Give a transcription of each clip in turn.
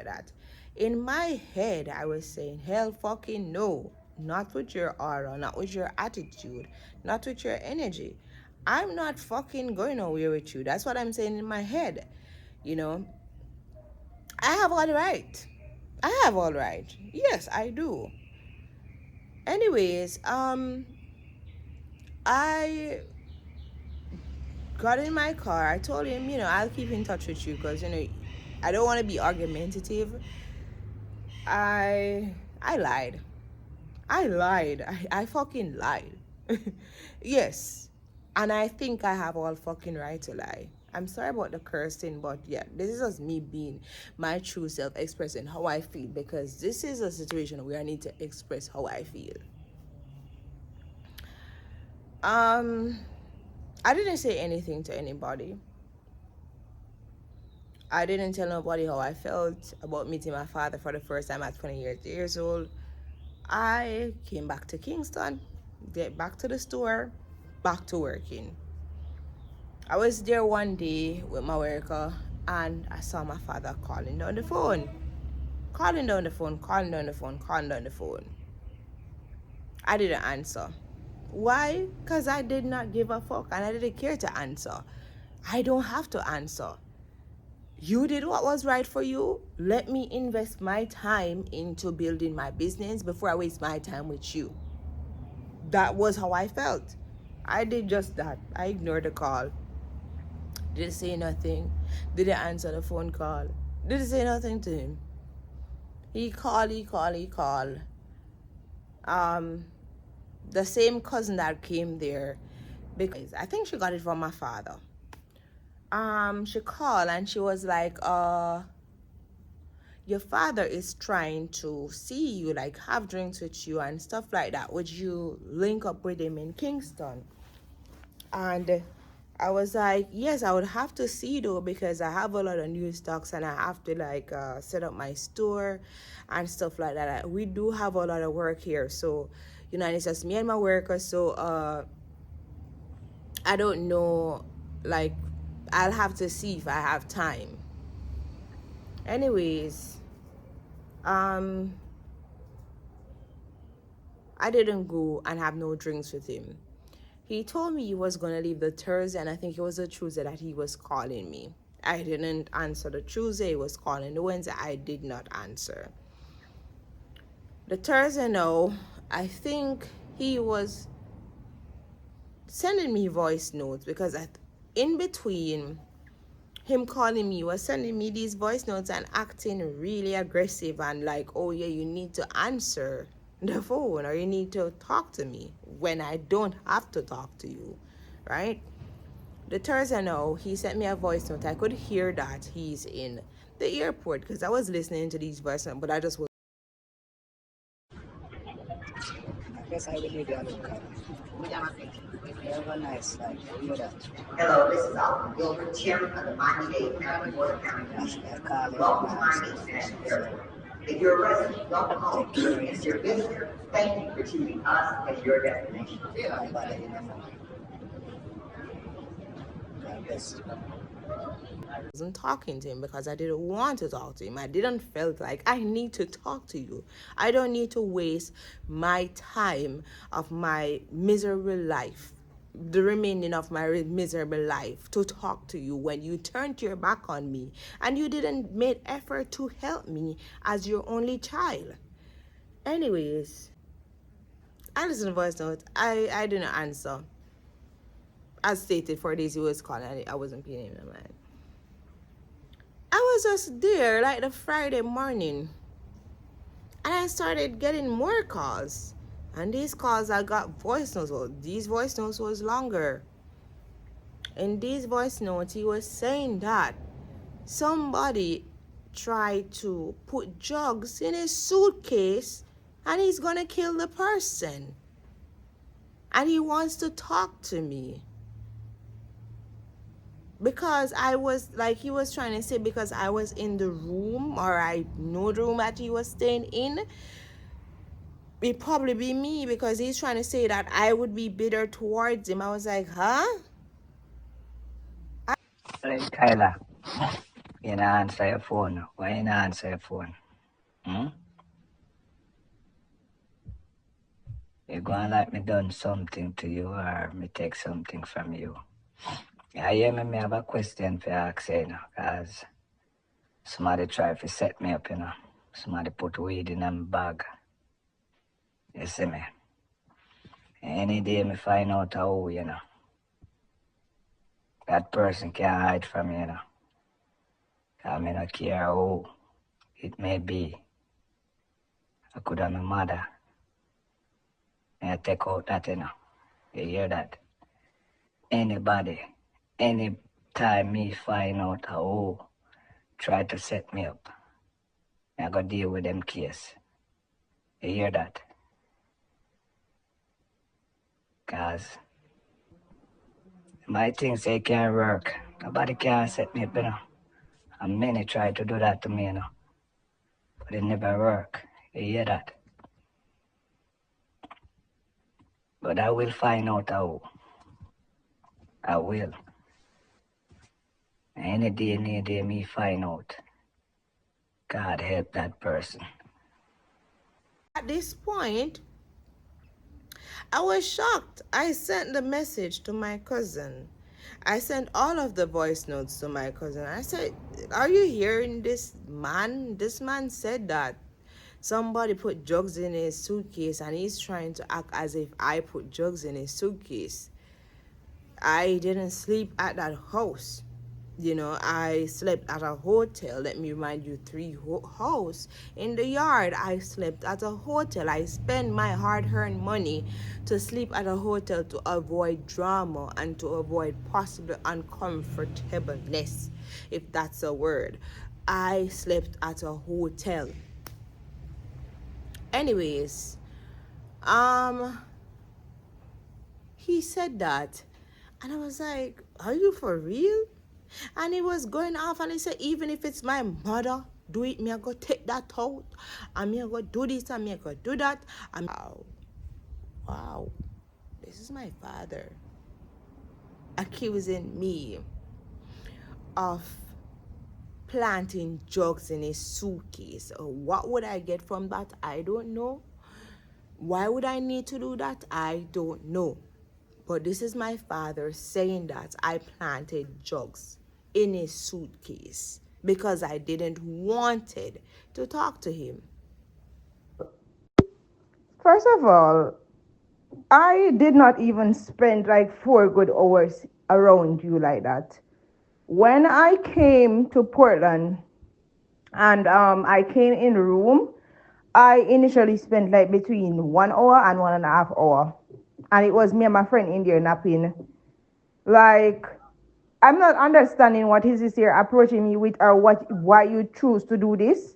that. In my head, I was saying, hell fucking no. Not with your aura, not with your attitude, not with your energy. I'm not fucking going nowhere with you. That's what I'm saying in my head. You know, I have all right. I have all right. Yes, I do. Anyways, I got in my car. I told him, I'll keep in touch with you because, I don't want to be argumentative. I lied. I lied. I fucking lied. Yes. And I think I have all fucking right to lie. I'm sorry about the cursing, but yeah, this is just me being my true self, expressing how I feel, because this is a situation where I need to express how I feel. I didn't say anything to anybody. I didn't tell nobody how I felt about meeting my father for the first time at 20 years old. I came back to Kingston, get back to the store, back to working. I was there one day with my worker and I saw my father calling down the phone. Calling down the phone, calling down the phone, calling down the phone. I didn't answer. Why? Because I did not give a fuck and I didn't care to answer. I don't have to answer. You did what was right for you. Let me invest my time into building my business before I waste my time with you. That was how I felt. I did just that. I ignored the call. Didn't say nothing. Didn't answer the phone call. Didn't say nothing to him. He called. The same cousin that came there, because I think she got it from my father. She called and she was like, your father is trying to see you, like have drinks with you and stuff like that. Would you link up with him in Kingston? And I was like, yes, I would have to see though, because I have a lot of new stocks and I have to like set up my store and stuff like that. We do have a lot of work here, so and it's just me and my worker. So I don't know, like I'll have to see if I have time. Anyways, I didn't go and have no drinks with him. He told me he was going to leave the Thursday, and I think it was the Tuesday that he was calling me. I didn't answer the Tuesday. He was calling the Wednesday. I did not answer. The Thursday, no. I think he was sending me voice notes, because in between him calling me, he was sending me these voice notes and acting really aggressive and like, oh yeah, you need to answer the phone or you need to talk to me when I don't have to talk to you, right? The Thursday, no, he sent me a voice note. I could hear that he's in the airport because I was listening to these voice notes, but I just was. I guess I will need a look at it. Have a nice night. Hello, this is Alvin Gilbert, Chairman of the Miami-Dade County Board of County Welcome to Miami International Airport. If you're a resident, welcome home. If you're a visitor, thank you for choosing us as your destination. I wasn't talking to him because I didn't want to talk to him. I didn't felt like I need to talk to you. I don't need to waste my time of my miserable life, the remaining of my miserable life, to talk to you when you turned your back on me and you didn't make effort to help me as your only child. Anyways, I listened to voice notes. I didn't answer. As stated, 4 days he was calling. I wasn't paying him no mind. I was just there like the Friday morning and I started getting more calls, and these calls I got voice notes. Well, these voice notes was longer. In these voice notes he was saying that somebody tried to put drugs in his suitcase and he's gonna kill the person and he wants to talk to me. Because I was, like he was trying to say, because I was in the room, or I know the room that he was staying in, it'd probably be me, because he's trying to say that I would be bitter towards him. I was like, huh? Kyla, You not answer your phone. Why you not answer your phone? Hmm? You going like me done something to you or me take something from you. Yeah, hear me, me have a question for you ask you, cause somebody try to set me up, Somebody put weed in them bag. You see me? Any day me find out how, that person can't hide from me, Cause me not care who it may be. I could have my mother. And I take out that, You hear that? Anybody, any time me find out who try to set me up, I gotta deal with them case. You hear that? Cause my things they can't work. Nobody can set me up, And many try to do that to me, But it never work. You hear that? But I will find out how. I will. Any day me find out. God help that person. At this point, I was shocked. I sent the message to my cousin. I sent all of the voice notes to my cousin. I said, "Are you hearing this man? This man said that somebody put drugs in his suitcase and he's trying to act as if I put drugs in his suitcase. I didn't sleep at that house. I slept at a hotel. Let me remind you, house in the yard. I slept at a hotel. I spend my hard-earned money to sleep at a hotel to avoid drama and to avoid possible uncomfortableness, if that's a word. I slept at a hotel. Anyways, he said that, and I was like, "Are you for real?" And he was going off, and he said, "Even if it's my mother, do it, me I go take that out, and me I go do this, and me I go do that." And wow, this is my father accusing me of planting drugs in his suitcase. What would I get from that? I don't know. Why would I need to do that? I don't know. But this is my father saying that I planted drugs in his suitcase because I didn't wanted to talk to him. First of all, I did not even spend like 4 good hours around you like that. When I came to Portland and I came in room, I initially spent like between 1 hour and 1.5 hour. And it was me and my friend in there napping. Like, I'm not understanding what is this here approaching me with or why you choose to do this.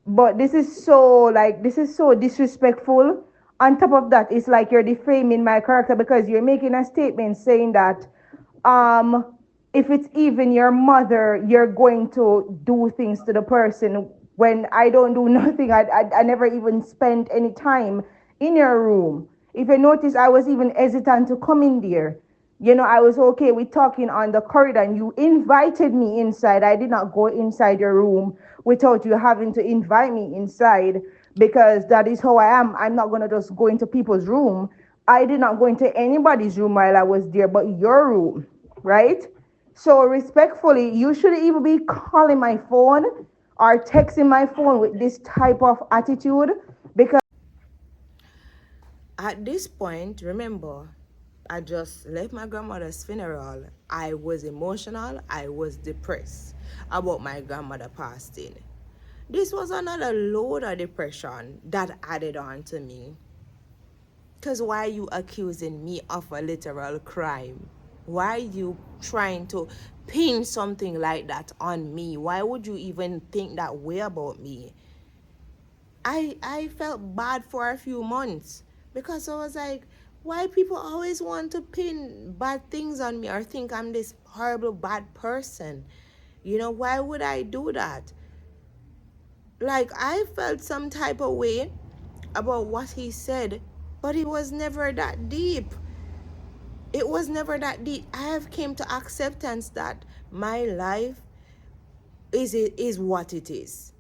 But this is so disrespectful. On top of that, it's like you're defaming my character because you're making a statement saying that um if it's even your mother, you're going to do things to the person when I don't do nothing. I never even spent any time in your room. If you notice, I was even hesitant to come in there. I was okay with talking on the corridor, and you invited me inside. I did not go inside your room without you having to invite me inside because that is how I am. I'm not going to just go into people's room. I did not go into anybody's room while I was there, but your room, right? So, respectfully, you shouldn't even be calling my phone or texting my phone with this type of attitude because At this point, remember, I just left my grandmother's funeral. I was emotional. I was depressed about my grandmother passing. This was another load of depression that added on to me. Because why are you accusing me of a literal crime? Why are you trying to pin something like that on me? Why would you even think that way about me? I felt bad for a few months because I was like, why people always want to pin bad things on me or think I'm this horrible bad person? Why would I do that? Like, I felt some type of way about what he said, but it was never that deep. It was never that deep. I have came to acceptance that my life is what it is.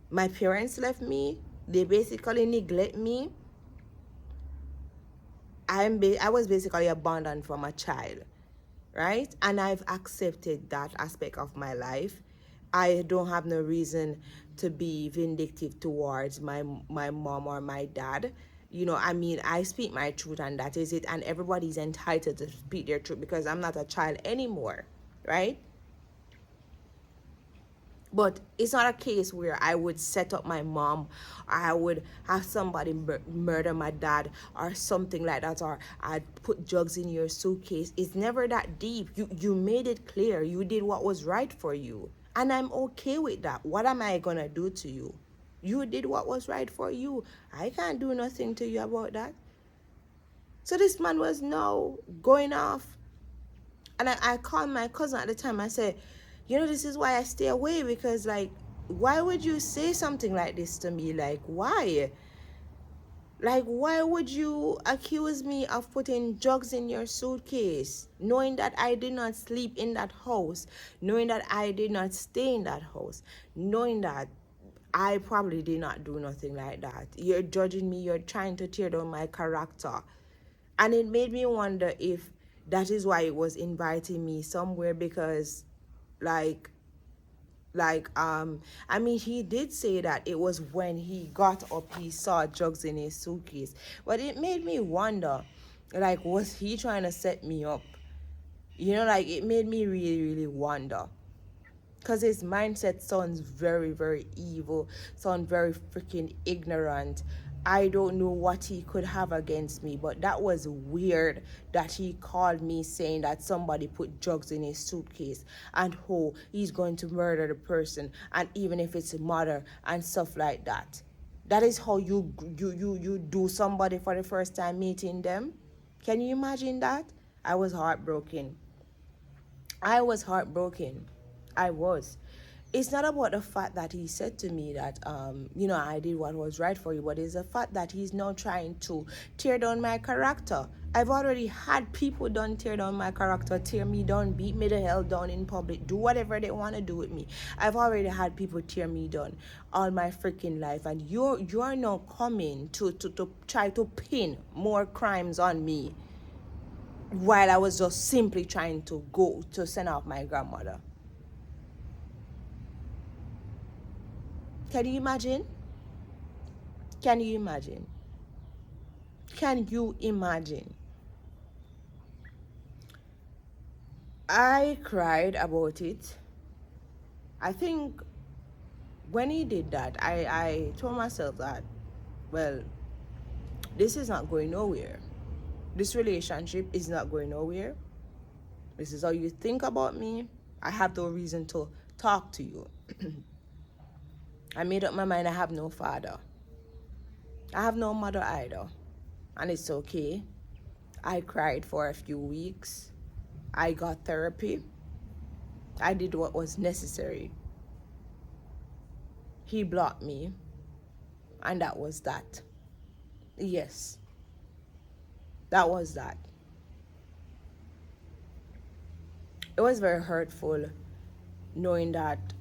My parents left me. They basically neglect me. I was basically abandoned from a child, right? And I've accepted that aspect of my life. I don't have no reason to be vindictive towards my mom or my dad. I mean, I speak my truth and that is it. And everybody's entitled to speak their truth because I'm not a child anymore, right? But it's not a case where I would set up my mom, or I would have somebody murder my dad or something like that, or I'd put drugs in your suitcase. It's never that deep. You made it clear. You did what was right for you. And I'm okay with that. What am I going to do to you? You did what was right for you. I can't do nothing to you about that. So this man was now going off. And I called my cousin at the time. I said, this is why I stay away, because, like, why would you say something like this to me? Like, why? Like, why would you accuse me of putting drugs in your suitcase, knowing that I did not sleep in that house, knowing that I did not stay in that house, knowing that I probably did not do nothing like that? You're judging me. You're trying to tear down my character. And it made me wonder if that is why it was inviting me somewhere, because like I mean, he did say that it was when he got up he saw drugs in his suitcase, but it made me wonder, like, was he trying to set me up? Like, it made me really, really wonder, because his mindset sounds very, very evil, sounds very freaking ignorant. I don't know what he could have against me, but that was weird that he called me saying that somebody put drugs in his suitcase and he's going to murder the person, and even if it's a mother and stuff like that. That is how you do somebody for the first time meeting them. Can you imagine that? I was heartbroken. I was heartbroken. I was. It's not about the fact that he said to me that, I did what was right for you, but it's the fact that he's now trying to tear down my character. I've already had people done tear down my character, tear me down, beat me the hell down in public, do whatever they want to do with me. I've already had people tear me down all my freaking life, and you're now coming to try to pin more crimes on me while I was just simply trying to go to send off my grandmother. Can you imagine? Can you imagine? Can you imagine? I cried about it. I think when he did that, I told myself that, well, this is not going nowhere. This relationship is not going nowhere. This is how you think about me. I have no reason to talk to you. I made up my mind I have no father. I have no mother either. And it's okay. I cried for a few weeks. I got therapy. I did what was necessary. He blocked me. And that was that. Yes. That was that. It was very hurtful knowing that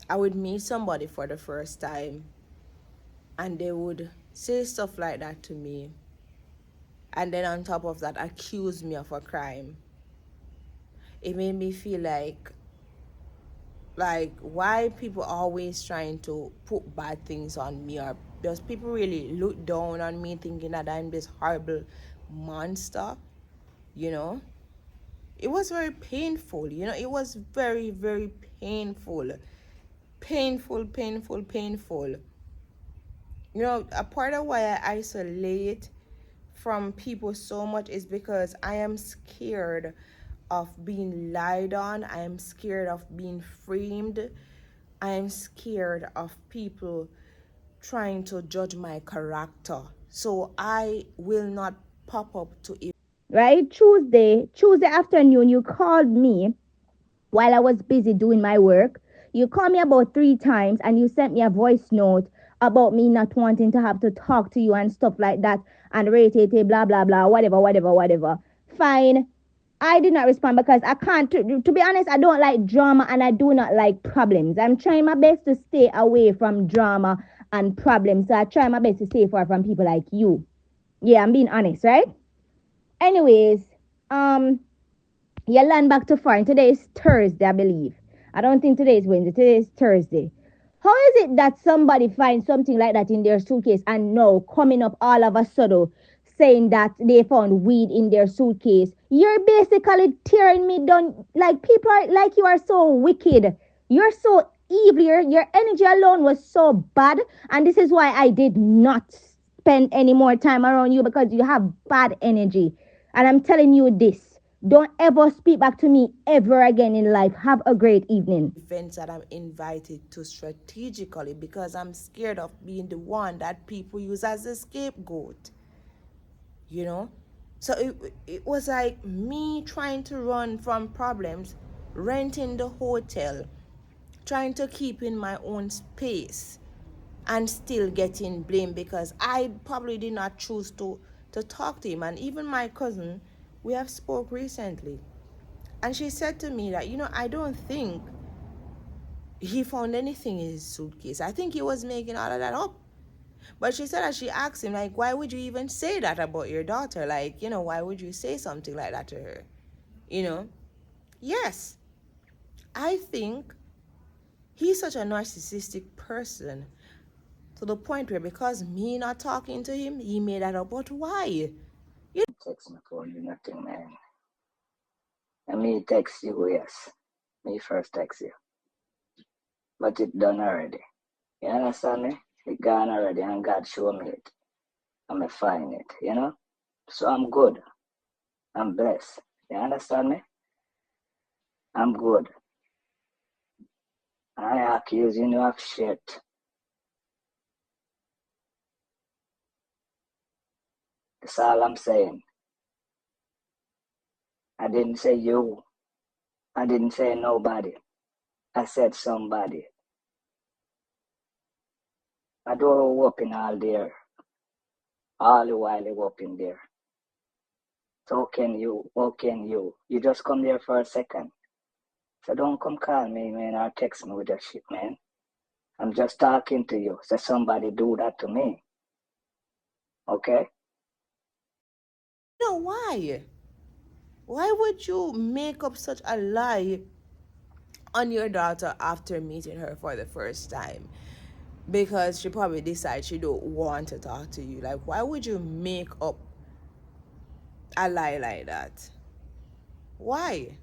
I would meet somebody for the first time and they would say stuff like that to me, and then on top of that accuse me of a crime. It made me feel like why people always trying to put bad things on me, or does people really look down on me thinking that I'm this horrible monster? It was very painful. It was very, very painful. Painful. A part of why I isolate from people so much is because I am scared of being lied on. I am scared of being framed. I am scared of people trying to judge my character. So I will not pop up to it. Right? Tuesday afternoon, you called me while I was busy doing my work. You called me about 3 times and you sent me a voice note about me not wanting to have to talk to you and stuff like that, and rate it, blah, blah, blah, whatever. Fine. I did not respond because I can't, to be honest, I don't like drama and I do not like problems. I'm trying my best to stay away from drama and problems. So I try my best to stay far from people like you. Yeah, I'm being honest, right? Anyways, um, you land back to foreign. Today is Thursday, I believe. I don't think today is Wednesday. Today is Thursday. How is it that somebody finds something like that in their suitcase and now coming up all of a sudden saying that they found weed in their suitcase? You're basically tearing me down. Like people are like you are so wicked. You're so evil. Your energy alone was so bad. And this is why I did not spend any more time around you because you have bad energy. And I'm telling you this. Don't ever speak back to me ever again in life. Have a great evening. Events that I'm invited to strategically because I'm scared of being the one that people use as a scapegoat, you know? So it was like me trying to run from problems, renting the hotel, trying to keep in my own space and still getting blamed because I probably did not choose to talk to him. And even my cousin, we have spoke recently. And she said to me that, I don't think he found anything in his suitcase. I think he was making all of that up. But she said that she asked him, like, why would you even say that about your daughter? Like, why would you say something like that to her? You know? Yes, I think he's such a narcissistic person to the point where because me not talking to him, he made that up. But why? Text me for you, nothing, man. And me text you, yes. Me first text you. But it done already. You understand me? It gone already and God show me it. I'm find it, So I'm good. I'm blessed. You understand me? I'm good. I accuse you of shit. That's all I'm saying. I didn't say you. I didn't say nobody. I said somebody. I don't up in all there. All the while you up in there. So how can you? You just come there for a second. So don't come call me, man, or text me with that shit, man. I'm just talking to you. So somebody do that to me. Okay? Why? Why would you make up such a lie on your daughter after meeting her for the first time? Because she probably decides she don't want to talk to you. Like, why would you make up a lie like that? Why?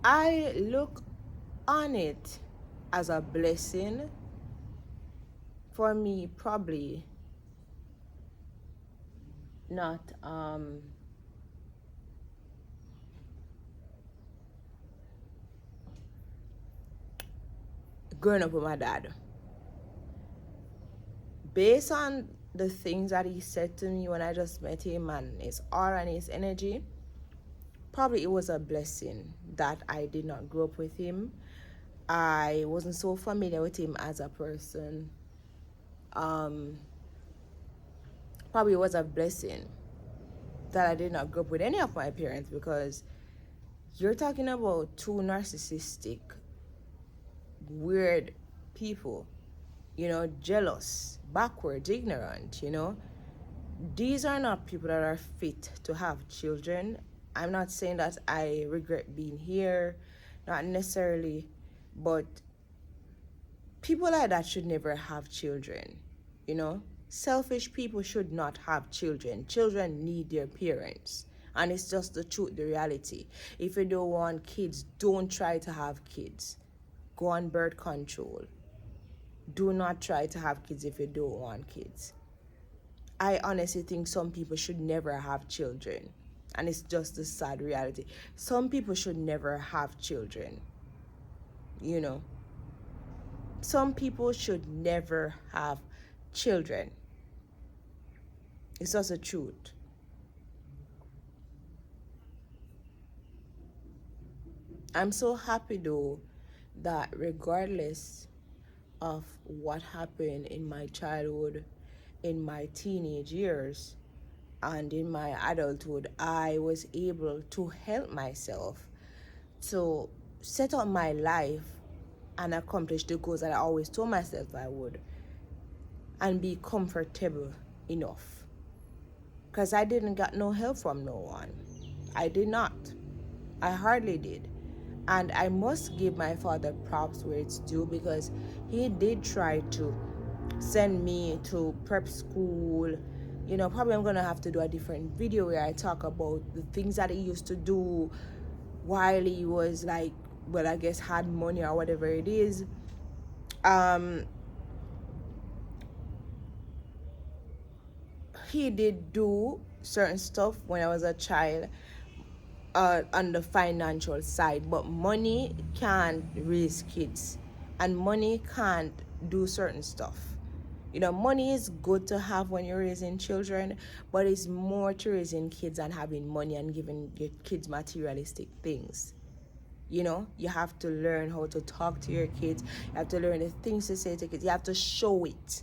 I look on it as a blessing for me, probably not growing up with my dad. Based on the things that he said to me when I just met him and his aura and his energy, probably it was a blessing that I did not grow up with him. I wasn't so familiar with him as a person. Um, Probably it was a blessing that I did not grow up with any of my parents because you're talking about two narcissistic, weird people, jealous, backwards, ignorant. These are not people that are fit to have children. I'm not saying that I regret being here, not necessarily, but people like that should never have children, you know? Selfish people should not have children. Children need their parents. And it's just the truth, the reality. If you don't want kids, don't try to have kids. Go on birth control. Do not try to have kids if you don't want kids. I honestly think some people should never have children. And it's just the sad reality. Some people should never have children. You know, some people should never have children. It's just the truth. I'm so happy though that regardless of what happened in my childhood, in my teenage years and in my adulthood, I was able to help myself to set up my life and accomplish the goals that I always told myself I would, and be comfortable enough. Because I didn't get no help from no one. I did not. I hardly did. And I must give my father props where it's due, because he did try to send me to prep school. Probably I'm gonna have to do a different video where I talk about the things that he used to do while he was like, well, I guess had money or whatever it is. He did do certain stuff when I was a child, on the financial side, but money can't raise kids, and money can't do certain stuff. Money is good to have when you're raising children, but it's more to raising kids and having money and giving your kids materialistic things. You have to learn how to talk to your kids. You have to learn the things to say to kids. You have to show it.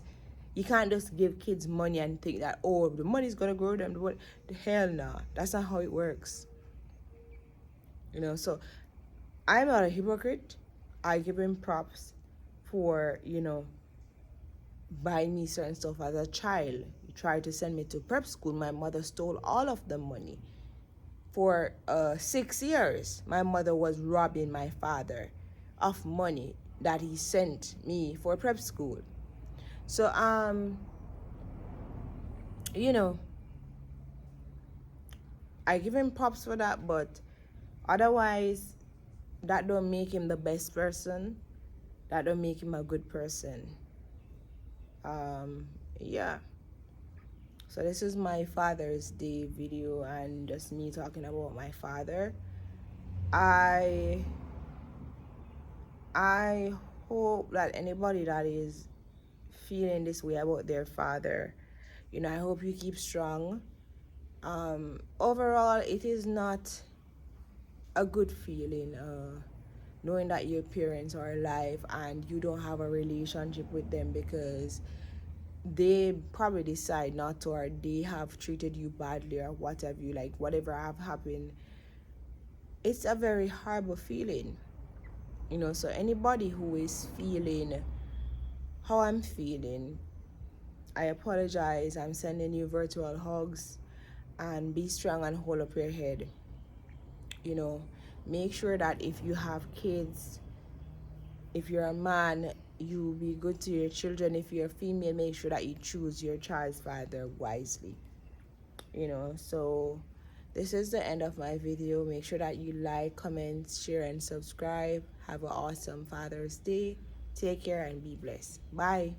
You can't just give kids money and think that, oh, the money's gonna grow them. The hell no. That's not how it works. So I'm not a hypocrite. I give him props for, buying me certain stuff as a child. He tried to send me to prep school. My mother stole all of the money. For 6 years, my mother was robbing my father of money that he sent me for prep school. So, you know, I give him props for that, but otherwise, that don't make him the best person. That don't make him a good person. Yeah. So this is my Father's Day video, and just me talking about my father. I hope that anybody that is feeling this way about their father, I hope you keep strong. Overall, it is not a good feeling, knowing that your parents are alive and you don't have a relationship with them because they probably decide not to, or they have treated you badly, or whatever you like, whatever have happened. It's a very horrible feeling. So anybody who is feeling how I'm feeling, I apologize. I'm sending you virtual hugs, and be strong and hold up your head. Make sure that if you have kids, if you're a man, you be good to your children. If you're a female, make sure that you choose your child's father wisely. So this is the end of my video. Make sure that you like, comment, share, and subscribe. Have an awesome Father's Day. Take care and be blessed. Bye.